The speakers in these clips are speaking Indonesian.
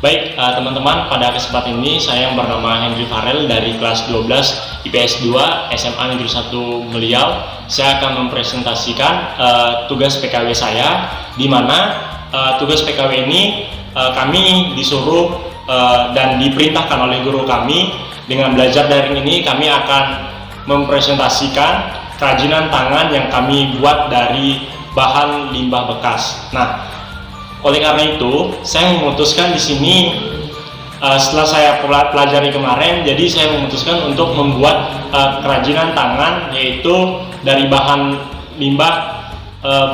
Baik, teman-teman, pada kesempatan ini saya yang bernama Henry Farel dari kelas 12 IPS 2 SMA Negeri 1 Meliau. Saya akan mempresentasikan tugas PKW saya, di mana tugas PKW ini kami disuruh dan diperintahkan oleh guru kami. Dengan belajar daring ini kami akan mempresentasikan kerajinan tangan yang kami buat dari bahan limbah bekas. Nah, oleh karena itu, saya memutuskan di sini setelah saya pelajari kemarin, jadi saya memutuskan untuk membuat kerajinan tangan, yaitu dari bahan limbah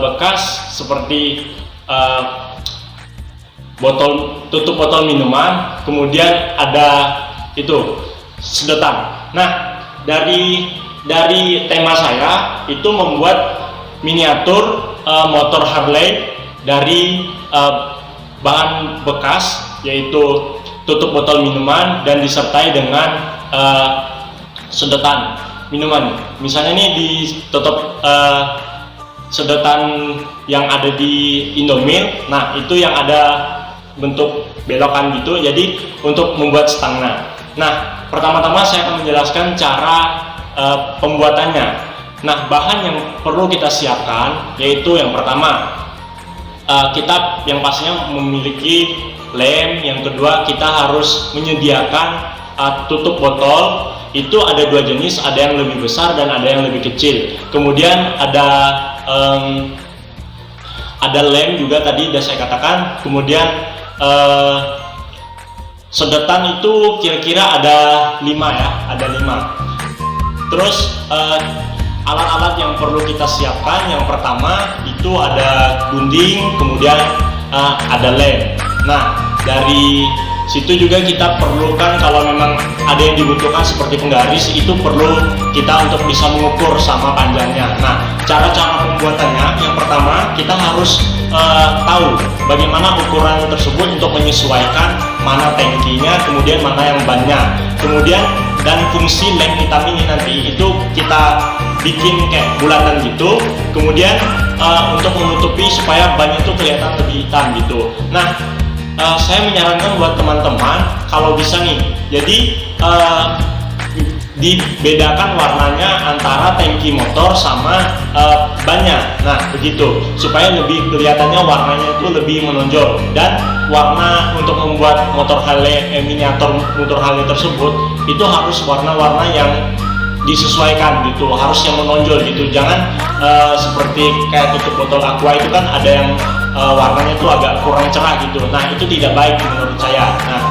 bekas seperti tutup botol minuman, kemudian ada itu sedotan. Nah, dari tema saya itu membuat miniatur motor Harley dari bahan bekas, yaitu tutup botol minuman dan disertai dengan sedotan minuman. Misalnya ini ditutup sedotan yang ada di Indomil. Nah, itu yang ada bentuk belokan gitu, jadi untuk membuat stangnya. Nah, pertama-tama saya akan menjelaskan cara pembuatannya. Nah, bahan yang perlu kita siapkan yaitu yang pertama, kita yang pastinya memiliki lem. Yang kedua, kita harus menyediakan tutup botol. Itu ada dua jenis, ada yang lebih besar dan ada yang lebih kecil. Kemudian ada lem juga tadi sudah saya katakan. Kemudian sedotan itu kira-kira ada 5 ya, ada 5. Terus alat-alat yang perlu kita siapkan, yang pertama itu ada gunting, kemudian ada lem. Nah, dari situ juga kita perlukan, kalau memang ada yang dibutuhkan seperti penggaris, itu perlu kita untuk bisa mengukur sama panjangnya. Nah, cara-cara pembuatannya, yang pertama kita harus tahu bagaimana ukuran tersebut untuk menyesuaikan mana tangkinya, kemudian mana yang bannya. Kemudian dan fungsi lem hitam ini nanti itu kita bikin kayak bulatan gitu, kemudian untuk menutupi supaya bannya itu kelihatan lebih hitam gitu. Nah, saya menyarankan buat teman-teman kalau bisa nih, jadi dibedakan warnanya antara tangki motor sama bannya. Nah, begitu supaya lebih kelihatannya warnanya itu lebih menonjol. Dan warna untuk membuat motor Harley miniatur motor Harley tersebut itu harus warna-warna yang disesuaikan gitu, harus yang menonjol gitu. Jangan seperti kayak tutup botol aqua itu kan ada yang warnanya itu agak kurang cerah gitu. Nah, itu tidak baik menurut saya. Nah,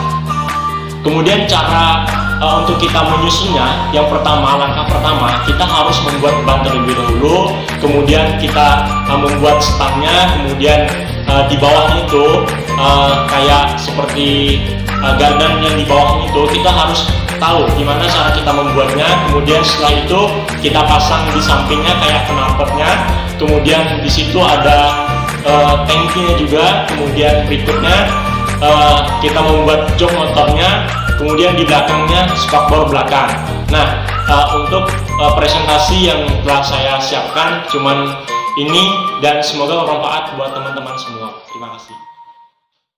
kemudian cara untuk kita menyusunnya, yang pertama, langkah pertama kita harus membuat ban terlebih dahulu, kemudian kita membuat stangnya, kemudian di bawahnya itu kayak seperti gardan yang di bawahnya itu kita harus tahu gimana cara kita membuatnya. Kemudian setelah itu kita pasang di sampingnya kayak knalpotnya, kemudian di situ ada tangkinya juga. Kemudian berikutnya kita membuat jok motornya, kemudian di belakangnya spakbor belakang. Nah, untuk presentasi yang telah saya siapkan cuman ini, dan semoga bermanfaat buat teman-teman semua. Terima kasih.